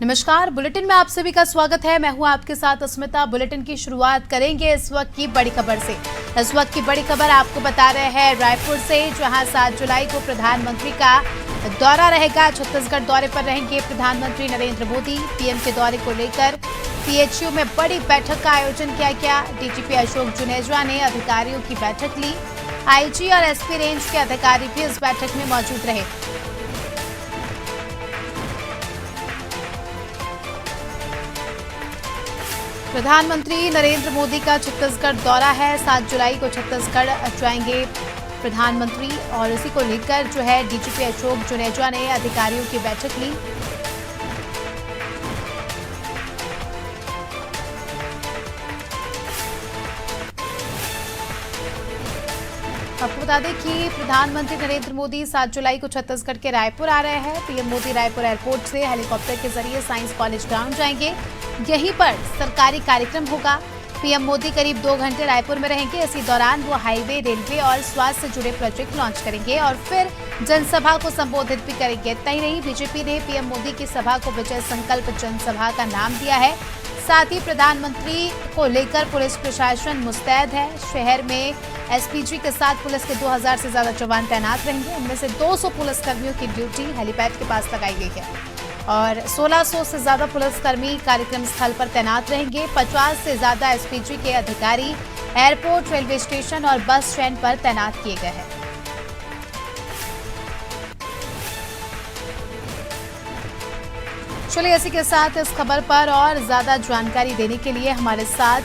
नमस्कार, बुलेटिन में आप सभी का स्वागत है। मैं हूं आपके साथ अस्मिता। बुलेटिन की शुरुआत करेंगे इस वक्त की बड़ी खबर से। इस वक्त की बड़ी खबर आपको बता रहे हैं रायपुर से, जहां 7 जुलाई को प्रधानमंत्री का दौरा रहेगा। छत्तीसगढ़ दौरे पर रहेंगे प्रधानमंत्री नरेंद्र मोदी। पीएम के दौरे को लेकर पीएचयू में बड़ी बैठक का आयोजन किया गया। डीजीपी अशोक जुनेजा ने अधिकारियों की बैठक ली। आईजी और एसपी रेंज के अधिकारी भी इस बैठक में मौजूद रहे। प्रधानमंत्री नरेंद्र मोदी का छत्तीसगढ़ दौरा है। 7 जुलाई को छत्तीसगढ़ जाएंगे प्रधानमंत्री और इसी को लेकर जो है डीजीपी अशोक जुनेजा ने अधिकारियों की बैठक ली। आपको बता दें कि प्रधानमंत्री नरेंद्र मोदी 7 जुलाई को छत्तीसगढ़ के रायपुर आ रहे हैं। पीएम मोदी रायपुर एयरपोर्ट से हेलीकॉप्टर के जरिए साइंस कॉलेज ग्राउंड जाएंगे। यहीं पर सरकारी कार्यक्रम होगा। पीएम मोदी करीब 2 घंटे रायपुर में रहेंगे। इसी दौरान वो हाईवे, रेलवे और स्वास्थ्य से जुड़े प्रोजेक्ट लॉन्च करेंगे और फिर जनसभा को संबोधित भी करेंगे। इतना ही नहीं, बीजेपी ने पीएम मोदी की सभा को विजय संकल्प जनसभा का नाम दिया है। साथ ही प्रधानमंत्री को लेकर पुलिस प्रशासन मुस्तैद है। शहर में एसपीजी के साथ पुलिस के 2000 से ज्यादा जवान तैनात रहेंगे। इनमें से 200 पुलिसकर्मियों की ड्यूटी हेलीपैड के पास लगाई गई है और 1600 से ज्यादा पुलिसकर्मी कार्यक्रम स्थल पर तैनात रहेंगे। 50 से ज्यादा एसपीजी के अधिकारी एयरपोर्ट, रेलवे स्टेशन और बस स्टैंड पर तैनात किए गए हैं। चलिए इसी के साथ इस खबर पर और ज्यादा जानकारी देने के लिए हमारे साथ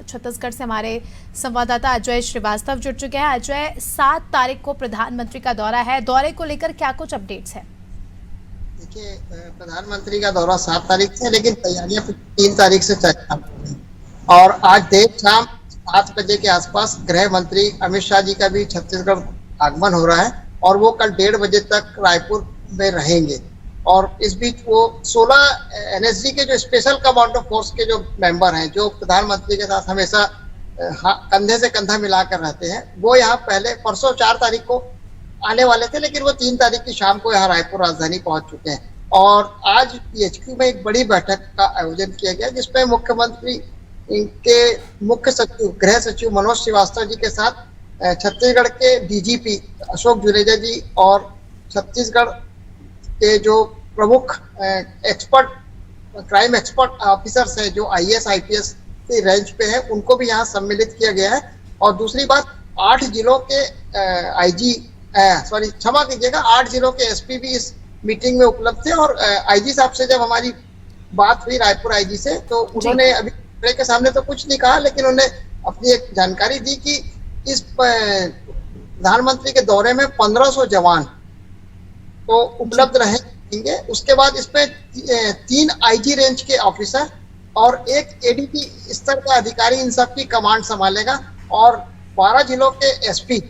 छत्तीसगढ़ से हमारे संवाददाता अजय श्रीवास्तव जुड़ चुके हैं। अजय, 7 तारीख को प्रधानमंत्री का दौरा है। दौरे को लेकर क्या कुछ अपडेट्स है? देखिए, प्रधानमंत्री का दौरा 7 तारीख से, लेकिन तैयारियां 3 तारीख से चल रही हैं और आज देर शाम 7 बजे के आसपास गृह मंत्री अमित शाह जी का भी छत्तीसगढ़ आगमन हो रहा है और वो कल 1:30 बजे तक रायपुर में रहेंगे। और इस बीच वो 16 एनएसजी के जो स्पेशल कमांडो फोर्स के जो मेंबर हैं, जो प्रधानमंत्री के साथ हमेशा कंधे से कंधा मिलाकर रहते हैं, वो यहाँ पहले परसों 4 तारीख को आने वाले थे, लेकिन वो 3 तारीख की शाम को यहाँ रायपुर राजधानी पहुंच चुके हैं। और आज पीएचक्यू में एक बड़ी बैठक का आयोजन किया गया, जिसमें मुख्यमंत्री के मुख्य सचिव, गृह सचिव मनोज श्रीवास्तव जी के साथ छत्तीसगढ़ के डीजीपी अशोक जुनेजा जी और छत्तीसगढ़ के जो प्रमुख एक्सपर्ट, क्राइम एक्सपर्ट ऑफिसर्स हैं, जो आईएएस आईपीएस की रेंज पे हैं, उनको भी यहाँ सम्मिलित किया गया है। और दूसरी बात, 8 जिलों के क्षमा कीजिएगा, 8 जिलों के एसपी भी इस मीटिंग में उपलब्ध थे। और आईजी साहब से जब हमारी बात हुई, रायपुर आईजी से, तो उन्होंने अभी कैमरे के सामने तो कुछ नहीं कहा, लेकिन उन्होंने अपनी एक जानकारी दी कि इस प्रधानमंत्री के दौरे में 1500 जवान तो उपलब्ध रहेंगे। उसके बाद इसमें 3 आईजी रेंज के ऑफिसर और 1 एडीपी स्तर का अधिकारी इन सब की कमांड संभालेगा और 12 जिलों के एसपी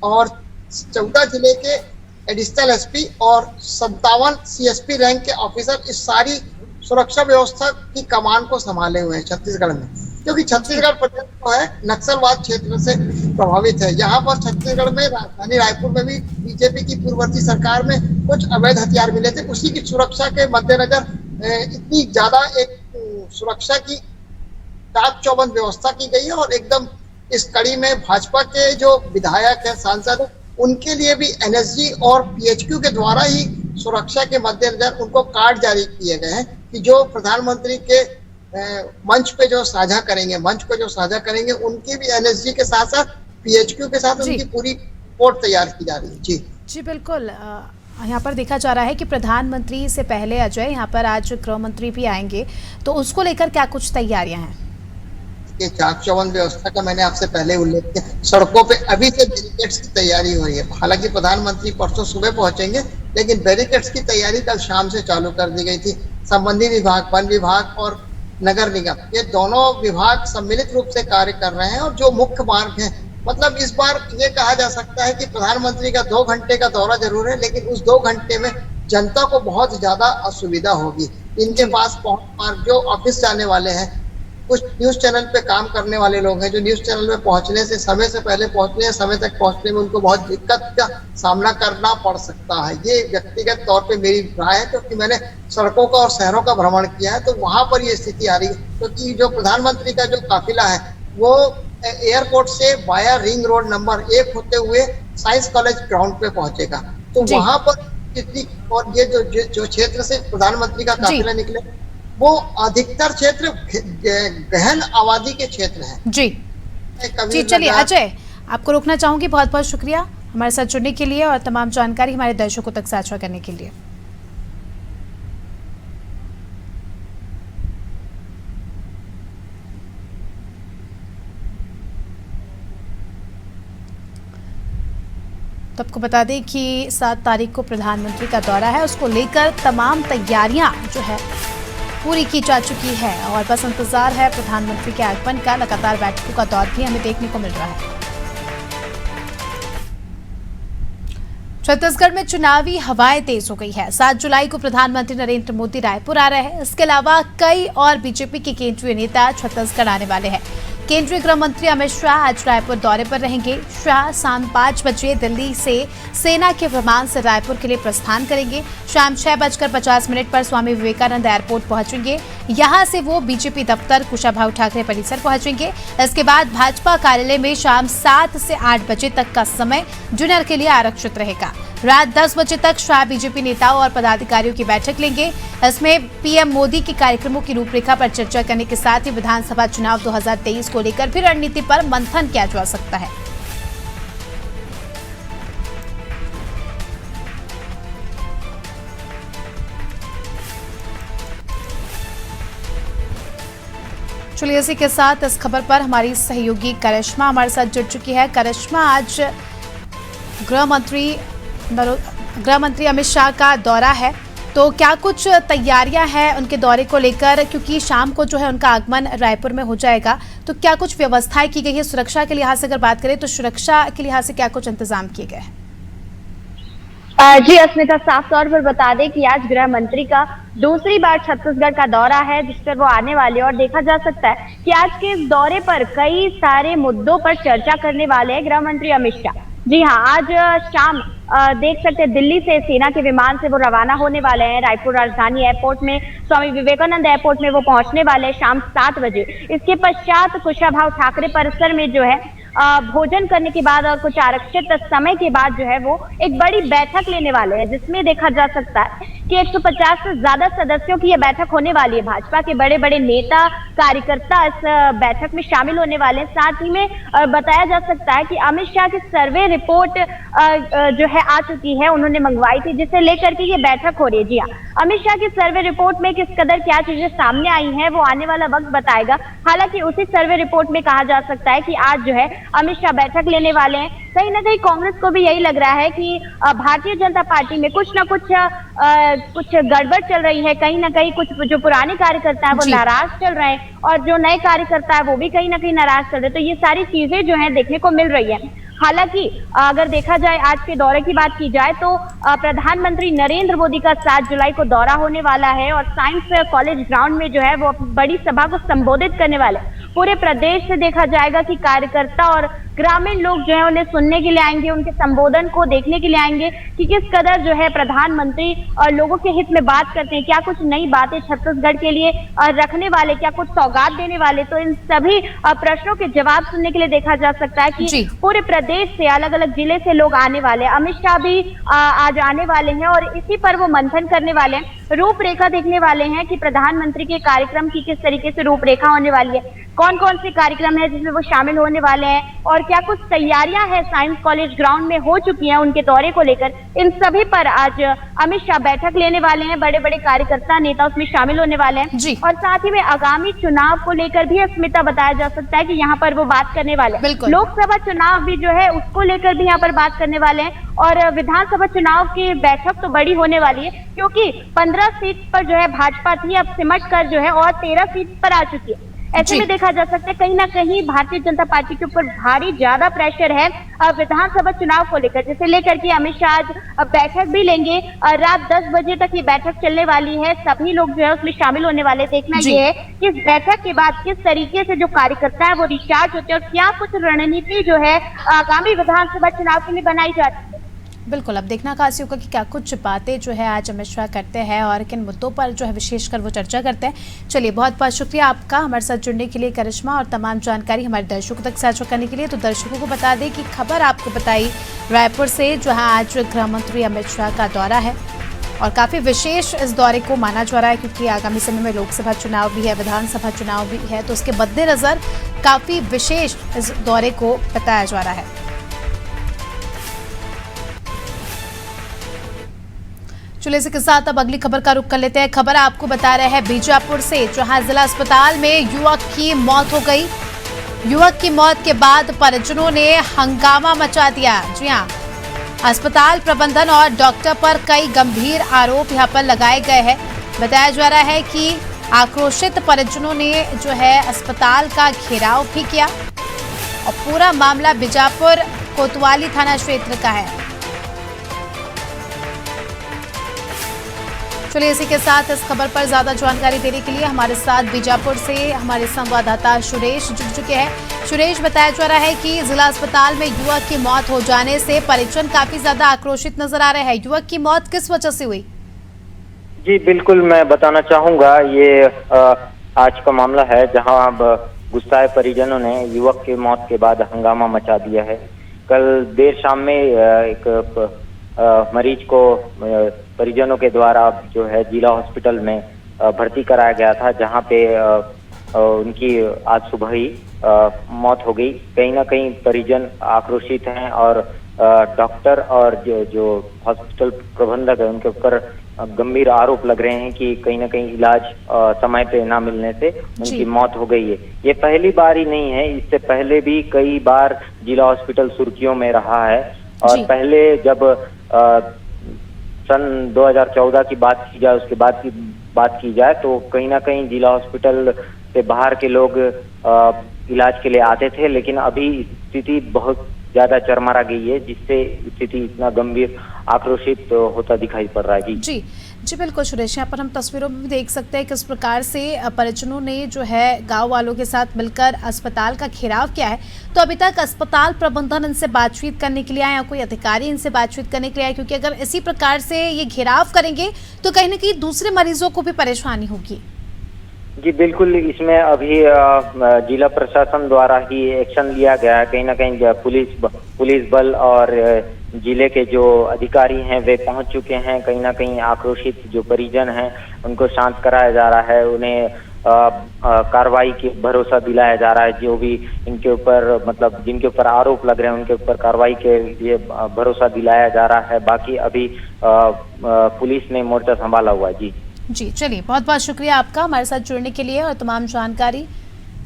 और 14 जिले के एडिशनल एसपी और 57 सीएसपी रैंक के ऑफिसर इस सारी सुरक्षा व्यवस्था की कमान को संभाले हुए हैं छत्तीसगढ़ में, क्योंकि छत्तीसगढ़ प्रदेश जो है नक्सलवाद क्षेत्र से प्रभावित है। यहाँ पर छत्तीसगढ़ में, राजधानी रायपुर में भी बीजेपी की पूर्ववर्ती सरकार में कुछ अवैध हथियार मिले थे। उसी की सुरक्षा के मद्देनजर इतनी ज्यादा एक सुरक्षा की चाक चौबंद व्यवस्था की गई है और एकदम इस कड़ी में भाजपा के जो विधायक है, सांसद, उनके लिए भी एनएसजी और पीएचक्यू के द्वारा ही सुरक्षा के मद्देनजर उनको कार्ड जारी किए गए हैं कि जो प्रधानमंत्री के मंच पे जो साझा करेंगे, उनकी भी एनएसजी के साथ साथ पीएचक्यू के साथ उनकी पूरी रिपोर्ट तैयार की जा रही है। जी बिल्कुल। यहाँ पर देखा जा रहा है कि प्रधानमंत्री से पहले अजय, यहाँ पर आज गृह मंत्री भी आएंगे, तो उसको लेकर क्या कुछ तैयारियां हैं? ये चाक चौबंद व्यवस्था का मैंने आपसे पहले उल्लेख किया। सड़कों पे अभी से बैरिकेड्स की तैयारी हो रही है। हालांकि प्रधानमंत्री परसों सुबह पहुंचेंगे, लेकिन बैरिकेड्स की तैयारी कल शाम से चालू कर दी गई थी। संबंधित विभाग, वन विभाग और नगर निगम, ये दोनों विभाग सम्मिलित रूप से कार्य कर रहे हैं। और जो मुख्य मार्ग है, मतलब इस बार ये कहा जा सकता है कि प्रधानमंत्री का 2 घंटे का दौरा जरूर है, लेकिन उस 2 घंटे में जनता को बहुत ज्यादा असुविधा होगी। इनके पास पहुंच मार्ग, जो ऑफिस जाने वाले हैं, कुछ न्यूज चैनल पे काम करने वाले लोग हैं जो न्यूज चैनल में पहुंचने से समय से पहले पहुंचने या समय तक पहुंचने में उनको बहुत दिक्कत का सामना करना पड़ सकता है। ये व्यक्तिगत तौर पे मेरी राय है, क्योंकि मैंने सड़कों का और शहरों का भ्रमण किया है, तो वहां पर ये स्थिति आ रही है। क्योंकि जो प्रधानमंत्री का जो काफिला है वो एयरपोर्ट से वाया रिंग रोड नंबर 1 होते हुए साइंस कॉलेज ग्राउंड पे पहुंचेगा, तो वहां पर कितनी, और ये जो क्षेत्र से प्रधानमंत्री का काफिला निकले वो अधिकतर क्षेत्र गहन आबादी के क्षेत्र हैं। जी चलिए अजय, आपको रोकना चाहूंगी। बहुत बहुत शुक्रिया हमारे साथ जुड़ने के लिए और तमाम जानकारी हमारे दर्शकों तक साझा करने के लिए। तो आपको बता दें कि 7 तारीख को प्रधानमंत्री का दौरा है, उसको लेकर तमाम तैयारियां जो है पूरी की जा चुकी है और बस इंतजार है प्रधानमंत्री के आगमन का। लगातार बैठकों का दौर भी हमें देखने को मिल रहा है। छत्तीसगढ़ में चुनावी हवाएं तेज हो गई है। 7 जुलाई को प्रधानमंत्री नरेंद्र मोदी रायपुर आ रहे हैं। इसके अलावा कई और बीजेपी के केंद्रीय नेता छत्तीसगढ़ आने वाले हैं। केंद्रीय गृह मंत्री अमित शाह आज रायपुर दौरे पर रहेंगे। शाह शाम 5 बजे दिल्ली से सेना के विमान से रायपुर के लिए प्रस्थान करेंगे। शाम 6:50 पर स्वामी विवेकानंद एयरपोर्ट पहुंचेंगे। यहां से वो बीजेपी दफ्तर कुशाभाऊ ठाकरे परिसर पहुंचेंगे। इसके बाद भाजपा कार्यालय में शाम 7 से 8 बजे तक का समय डिनर के लिए आरक्षित रहेगा। रात 10 बजे तक शाह बीजेपी नेताओं और पदाधिकारियों की बैठक लेंगे। इसमें पीएम मोदी के कार्यक्रमों की रूपरेखा पर चर्चा करने के साथ ही विधानसभा चुनाव 2023 को लेकर भी रणनीति पर मंथन किया जा सकता है। चलिए इसी के साथ इस खबर पर हमारी सहयोगी करिश्मा हमारे साथ जुड़ चुकी है। करिश्मा, आज गृह मंत्री अमित शाह का दौरा है, तो क्या कुछ तैयारियां हैं उनके दौरे को लेकर, क्योंकि शाम को जो है उनका आगमन रायपुर में हो जाएगा, तो क्या कुछ व्यवस्थाएं की गई है? सुरक्षा के लिहाज से अगर बात करें तो सुरक्षा के लिहाज से क्या कुछ इंतजाम किए गए हैं? जी अस्मिता, साफ तौर पर बता दें कि आज गृह मंत्री का दूसरी बार छत्तीसगढ़ का दौरा है जिस पर वो आने वाले, और देखा जा सकता है कि आज के इस दौरे पर कई सारे मुद्दों पर चर्चा करने वाले हैं गृह मंत्री अमित शाह। जी हाँ, आज शाम देख सकते हैं दिल्ली से सेना के विमान से वो रवाना होने वाले हैं। रायपुर राजधानी एयरपोर्ट में, स्वामी विवेकानंद एयरपोर्ट में वो पहुंचने वाले हैं शाम 7 बजे। इसके पश्चात कुशाभाऊ ठाकरे परिसर में जो है भोजन करने के बाद और कुछ आरक्षित समय के बाद जो है वो एक बड़ी बैठक लेने वाले हैं, जिसमें देखा जा सकता है कि 150 से ज्यादा सदस्यों की यह बैठक होने वाली है। भाजपा के बड़े बड़े नेता कार्यकर्ता इस बैठक में शामिल होने वाले हैं। साथ ही में बताया जा सकता है कि अमित शाह की सर्वे रिपोर्ट जो है आ चुकी है, उन्होंने मंगवाई थी, जिसे लेकर के ये बैठक हो रही है। जी हाँ, अमित शाह की सर्वे रिपोर्ट में किस कदर क्या चीजें सामने आई हैं वो आने वाला वक्त बताएगा। हालांकि उसी सर्वे रिपोर्ट में कहा जा सकता है कि आज जो है अमित शाह बैठक लेने वाले हैं। कहीं ना कहीं कांग्रेस को भी यही लग रहा है कि भारतीय जनता पार्टी में कुछ ना कुछ गड़बड़ चल रही है। कहीं ना कहीं कुछ जो पुराने कार्यकर्ता है वो नाराज चल रहे हैं और जो नए कार्यकर्ता है वो भी कहीं ना कहीं नाराज चल रहे हैं। तो ये सारी चीजें जो है देखने को मिल रही है। हालांकि अगर देखा जाए आज के दौरे की बात की जाए तो प्रधानमंत्री नरेंद्र मोदी का 7 जुलाई को दौरा होने वाला है और साइंस कॉलेज ग्राउंड में जो है वो बड़ी सभा को संबोधित करने वाले। पूरे प्रदेश से देखा जाएगा कि कार्यकर्ता और ग्रामीण लोग जो है उन्हें सुनने के लिए आएंगे, उनके संबोधन को देखने के लिए आएंगे कि किस कदर जो है प्रधानमंत्री और लोगों के हित में बात करते हैं, क्या कुछ नई बातें छत्तीसगढ़ के लिए रखने वाले, क्या कुछ सौगात देने वाले। तो इन सभी प्रश्नों के जवाब सुनने के लिए देखा जा सकता है कि पूरे प्रदेश से, अलग अलग जिले से लोग आने वाले हैं। अमित शाह भी आज आने वाले हैं और इसी पर वो मंथन करने वाले हैं, रूपरेखा देखने वाले हैं कि प्रधानमंत्री के कार्यक्रम की किस तरीके से रूपरेखा होने वाली है, कौन कौन से कार्यक्रम है जिसमें वो शामिल होने वाले हैं और क्या कुछ तैयारियां हैं साइंस कॉलेज ग्राउंड में हो चुकी हैं उनके दौरे को लेकर। इन सभी पर आज अमित शाह बैठक लेने वाले हैं। बड़े बड़े कार्यकर्ता नेता उसमें शामिल होने वाले हैं और साथ ही में आगामी चुनाव को लेकर भी अस्मिता बताया जा सकता है कि यहाँ पर वो बात करने वाले हैं। लोकसभा चुनाव भी जो है उसको लेकर भी यहाँ पर बात करने वाले हैं और विधानसभा चुनाव की बैठक तो बड़ी होने वाली है क्योंकि 15 सीट पर जो है भाजपा थी, अब सिमट कर जो है और 13 सीट पर आ चुकी है। ऐसे में देखा जा सकता है कहीं ना कहीं भारतीय जनता पार्टी के ऊपर भारी ज्यादा प्रेशर है विधानसभा चुनाव को लेकर, जिसे लेकर के अमित शाह आज बैठक भी लेंगे। रात 10 बजे तक ये बैठक चलने वाली है, सभी लोग जो है उसमें शामिल होने वाले। देखना ये है कि इस बैठक के बाद किस तरीके से जो कार्यकर्ता है वो रिचार्ज होते हैं और क्या कुछ रणनीति जो है आगामी विधानसभा चुनाव के लिए बनाई जाती है। बिल्कुल, अब देखना खास होगा कि क्या कुछ बातें जो है आज अमित शाह करते हैं और किन मुद्दों पर जो है विशेषकर वो चर्चा करते हैं। चलिए, बहुत बहुत शुक्रिया आपका हमारे साथ जुड़ने के लिए करिश्मा, और तमाम जानकारी हमारे दर्शकों तक साझा करने के लिए। तो दर्शकों को बता दें कि खबर आपको बताई रायपुर से, जहां आज गृह मंत्री अमित शाह का दौरा है और काफ़ी विशेष इस दौरे को माना जा रहा है, क्योंकि आगामी समय में लोकसभा चुनाव भी है, विधानसभा चुनाव भी है, तो उसके मद्देनजर काफ़ी विशेष इस दौरे को बताया जा रहा है। चलिए, इसी के साथ अब अगली खबर का रुख कर लेते हैं। खबर आपको बता रहे हैं बीजापुर से, जहां जिला अस्पताल में युवक की मौत हो गई। युवक की मौत के बाद परिजनों ने हंगामा मचा दिया। जी हां, अस्पताल प्रबंधन और डॉक्टर पर कई गंभीर आरोप यहां पर लगाए गए हैं। बताया जा रहा है कि आक्रोशित परिजनों ने जो है अस्पताल का घेराव भी किया और पूरा मामला बीजापुर कोतवाली थाना क्षेत्र का है। चलिए, इसी के साथ इस खबर पर ज्यादा जानकारी देने के लिए हमारे साथ बीजापुर से हमारे संवाददाता सुरेश जुड़ चुके हैं। सुरेश, बताया जा रहा है कि जिला अस्पताल में युवक की मौत हो जाने से परिजन काफी ज्यादा आक्रोशित नजर आ रहे हैं। युवक की मौत किस वजह से हुई? जी बिल्कुल, मैं बताना चाहूंगा, ये आज का मामला है जहां अब गुस्साए परिजनों ने युवक की मौत के बाद हंगामा मचा दिया है। कल देर शाम में एक मरीज को परिजनों के द्वारा जो है जिला हॉस्पिटल में भर्ती कराया गया था, जहां पे उनकी आज सुबह ही मौत हो गई। कहीं ना कहीं परिजन आक्रोशित हैं और डॉक्टर और जो हॉस्पिटल प्रबंधक है उनके ऊपर गंभीर आरोप लग रहे हैं कि कहीं ना कहीं इलाज समय पे ना मिलने से उनकी मौत हो गई है। ये पहली बार ही नहीं है, इससे पहले भी कई बार जिला हॉस्पिटल सुर्खियों में रहा है। और पहले जब सन 2014 की बात की जाए, उसके बाद की बात की जाए, तो कहीं ना कहीं जिला हॉस्पिटल से बाहर के लोग इलाज के लिए आते थे, लेकिन अभी स्थिति बहुत ज्यादा चरमरा गई है, जिससे स्थिति इतना गंभीर आक्रोशित होता दिखाई पड़ रहा है। जी जी बिल्कुल सुरेश, यहाँ पर हम तस्वीरों में भी देख सकते हैं किस प्रकार से परिजनों ने जो है गांव वालों के साथ मिलकर अस्पताल का घेराव किया है। तो अभी तक अस्पताल प्रबंधन इनसे बातचीत करने के लिए आया, कोई अधिकारी इनसे बातचीत करने के लिए आया? क्योंकि अगर इसी प्रकार से ये घेराव करेंगे तो कहीं ना कहीं दूसरे मरीजों को भी परेशानी होगी। जी बिल्कुल, इसमें अभी जिला प्रशासन द्वारा ही एक्शन लिया गया है। कहीं ना कहीं पुलिस बल और जिले के जो अधिकारी हैं वे पहुंच चुके हैं। कहीं ना कहीं आक्रोशित जो परिजन हैं उनको शांत कराया जा रहा है, उन्हें कार्रवाई की भरोसा दिलाया जा रहा है। जो भी इनके ऊपर मतलब जिनके ऊपर आरोप लग रहे हैं उनके ऊपर कार्रवाई के लिए भरोसा दिलाया जा रहा है। बाकी अभी पुलिस ने मोर्चा संभाला हुआ है। जी चलिए, बहुत बहुत शुक्रिया आपका हमारे साथ जुड़ने के लिए और तमाम जानकारी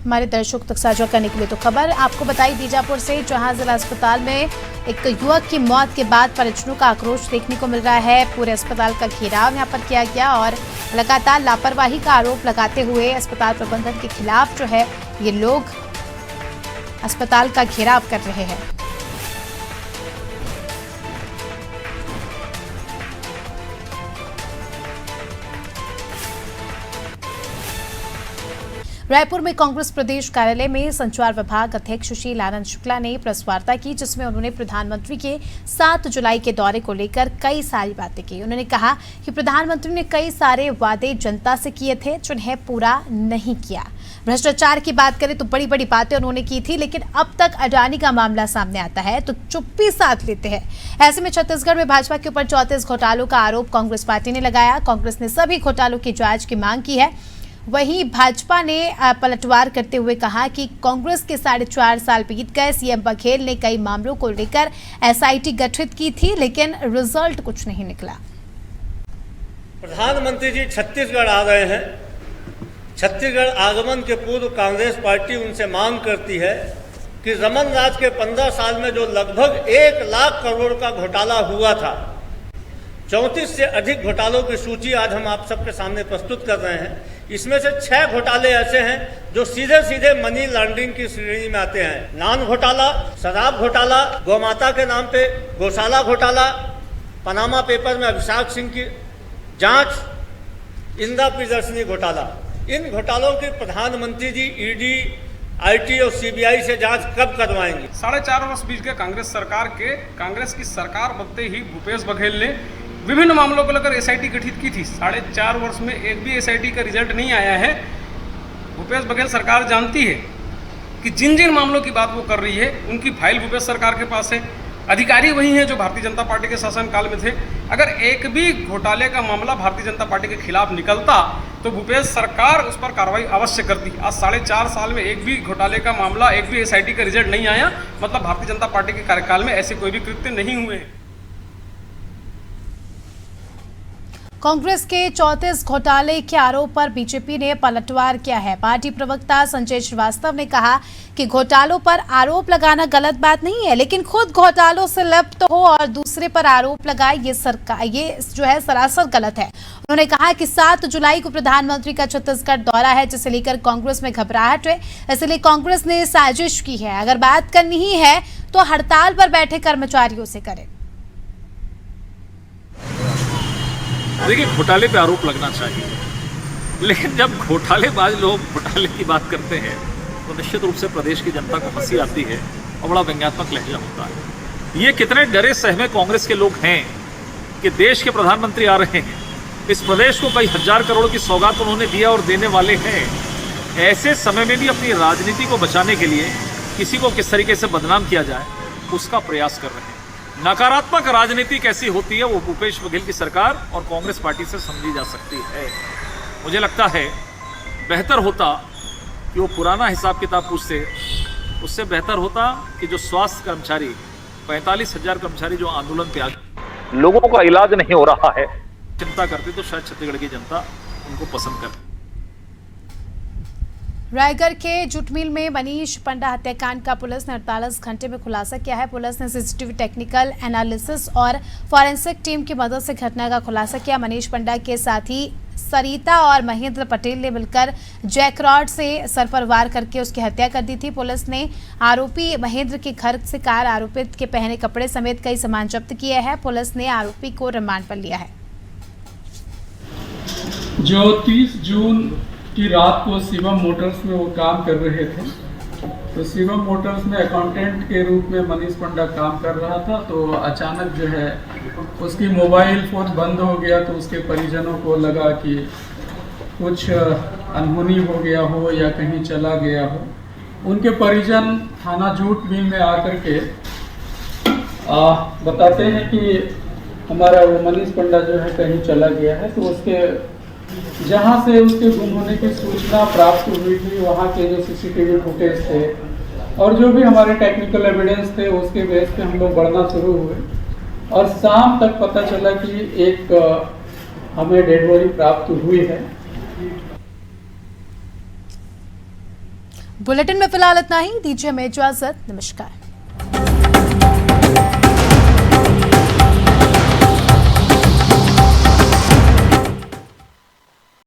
हमारे दर्शकों तक साझा करने के लिए। तो खबर आपको बताई बीजापुर से, जहां जिला अस्पताल में एक युवक की मौत के बाद परिजनों का आक्रोश देखने को मिल रहा है। पूरे अस्पताल का घेराव यहां पर किया गया और लगातार लापरवाही का आरोप लगाते हुए अस्पताल प्रबंधन के खिलाफ जो है ये लोग अस्पताल का घेराव कर रहे हैं। रायपुर में कांग्रेस प्रदेश कार्यालय में संचार विभाग अध्यक्ष सुशील आनंद शुक्ला ने प्रेस वार्ता की, जिसमें उन्होंने प्रधानमंत्री के 7 जुलाई के दौरे को लेकर कई सारी बातें की। उन्होंने कहा कि प्रधानमंत्री ने कई सारे वादे जनता से किए थे जिन्हें पूरा नहीं किया। भ्रष्टाचार की बात करें तो बड़ी बड़ी बातें उन्होंने की थी, लेकिन अब तक अडानी का मामला सामने आता है तो चुप्पी साध लेते हैं। ऐसे में छत्तीसगढ़ में भाजपा के ऊपर 34 घोटालों का आरोप कांग्रेस पार्टी ने लगाया। कांग्रेस ने सभी घोटालों की जांच की मांग की है। वहीं भाजपा ने पलटवार करते हुए कहा कि कांग्रेस के 4.5 साल बीत गए, सीएम बघेल ने कई मामलों को लेकर एसआईटी गठित की थी, लेकिन रिजल्ट कुछ नहीं निकला। प्रधानमंत्री जी छत्तीसगढ़ आ गए हैं। छत्तीसगढ़ आगमन के पूर्व कांग्रेस पार्टी उनसे मांग करती है कि रमन राज के 15 साल में जो लगभग 1 लाख करोड़ का घोटाला हुआ था, 34 से अधिक घोटालों की सूची आज हम आप सबके सामने प्रस्तुत कर रहे हैं। इसमें से 6 घोटाले ऐसे हैं जो सीधे सीधे मनी लॉन्ड्रिंग की श्रेणी में आते हैं। नान घोटाला, शराब घोटाला, गौमाता के नाम पे गौशाला घोटाला, पनामा पेपर में अभिषेक सिंह की जांच, इंदिरा प्रियदर्शनी घोटाला। इन घोटालों की प्रधानमंत्री जी ईडी, आईटी और सीबीआई से जांच कब करवाएंगे? 4.5 वर्ष बीत गए कांग्रेस की सरकार बनते ही भूपेश बघेल ने विभिन्न मामलों को लेकर एसआईटी गठित की थी। 4.5 वर्ष में एक भी एसआईटी का रिजल्ट नहीं आया है। भूपेश बघेल सरकार जानती है कि जिन जिन मामलों की बात वो कर रही है उनकी फाइल भूपेश सरकार के पास है, अधिकारी वही हैं जो भारतीय जनता पार्टी के शासनकाल में थे। अगर एक भी घोटाले का मामला भारतीय जनता पार्टी के खिलाफ निकलता तो भूपेश सरकार उस पर कार्रवाई अवश्य करती। आज 4.5 साल में एक भी घोटाले का मामला, एक भी एसआईटी का रिजल्ट नहीं आया, मतलब भारतीय जनता पार्टी के कार्यकाल में ऐसे कोई भी कृत्य नहीं हुए हैं। कांग्रेस के 34 घोटाले के आरोप पर बीजेपी ने पलटवार किया है। पार्टी प्रवक्ता संजय श्रीवास्तव ने कहा कि घोटालों पर आरोप लगाना गलत बात नहीं है, लेकिन खुद घोटालों से लिप्त हो और दूसरे पर आरोप लगाए ये जो है सरासर गलत है। उन्होंने कहा कि 7 जुलाई को प्रधानमंत्री का छत्तीसगढ़ दौरा है, जिसे लेकर कांग्रेस में घबराहट है, इसलिए कांग्रेस ने साजिश की है। अगर बात करनी ही है तो हड़ताल पर बैठे कर्मचारियों से करें। देखिए, घोटाले पे आरोप लगना चाहिए, लेकिन जब घोटालेबाज लोग घोटाले की बात करते हैं तो निश्चित रूप से प्रदेश की जनता को हंसी आती है और बड़ा व्यंग्यात्मक लहजा होता है। ये कितने डरे सहमे कांग्रेस के लोग हैं कि देश के प्रधानमंत्री आ रहे हैं, इस प्रदेश को कई हजार करोड़ की सौगात उन्होंने दिया और देने वाले हैं। ऐसे समय में भी अपनी राजनीति को बचाने के लिए किसी को किस तरीके से बदनाम किया जाए उसका प्रयास कर रहे हैं। नकारात्मक राजनीति कैसी होती है वो भूपेश बघेल की सरकार और कांग्रेस पार्टी से समझी जा सकती है। मुझे लगता है बेहतर होता कि वो पुराना हिसाब किताब पूछते, उससे बेहतर होता कि जो स्वास्थ्य कर्मचारी 45,000 कर्मचारी जो आंदोलन पे आ गए, लोगों का इलाज नहीं हो रहा है, चिंता करते तो शायद छत्तीसगढ़ की जनता उनको पसंद करती। रायगढ़ के जूट मिल में मनीष पंडा हत्याकांड का पुलिस ने 48 घंटे में खुलासा किया है। पुलिस ने सीसीटीवी टेक्निकल एनालिसिस और फॉरेंसिक टीम की मदद से घटना का खुलासा किया। मनीष पंडा के साथी सरिता और महेंद्र पटेल ने मिलकर जैक रॉड से सर पर वार करके उसकी हत्या कर दी थी। पुलिस ने आरोपी महेंद्र के घर से कार, आरोपित के पहने कपड़े समेत कई सामान जब्त किए हैं। पुलिस ने आरोपी को रिमांड पर लिया है। जो 30 जून की रात को शिवम मोटर्स में वो काम कर रहे थे, तो शिवम मोटर्स में अकाउंटेंट के रूप में मनीष पंडा काम कर रहा था। तो अचानक जो है उसकी मोबाइल फ़ोन बंद हो गया, तो उसके परिजनों को लगा कि कुछ अनहोनी हो गया हो या कहीं चला गया हो। उनके परिजन थाना जूट मिल में आकर के बताते हैं कि हमारा वो मनीष पंडा जो है कहीं चला गया है। तो उसके जहाँ से उसके गुम होने की सूचना प्राप्त हुई थी, वहाँ के जो सीसीटीवी फुटेज थे और जो भी हमारे टेक्निकल एविडेंस थे, उसके बेस पे हम लोग बढ़ना शुरू हुए और शाम तक पता चला कि एक हमें डेड बॉडी प्राप्त हुई है। बुलेटिन में फिलहाल इतना ही। दीजिए हमें इजाजत। नमस्कार।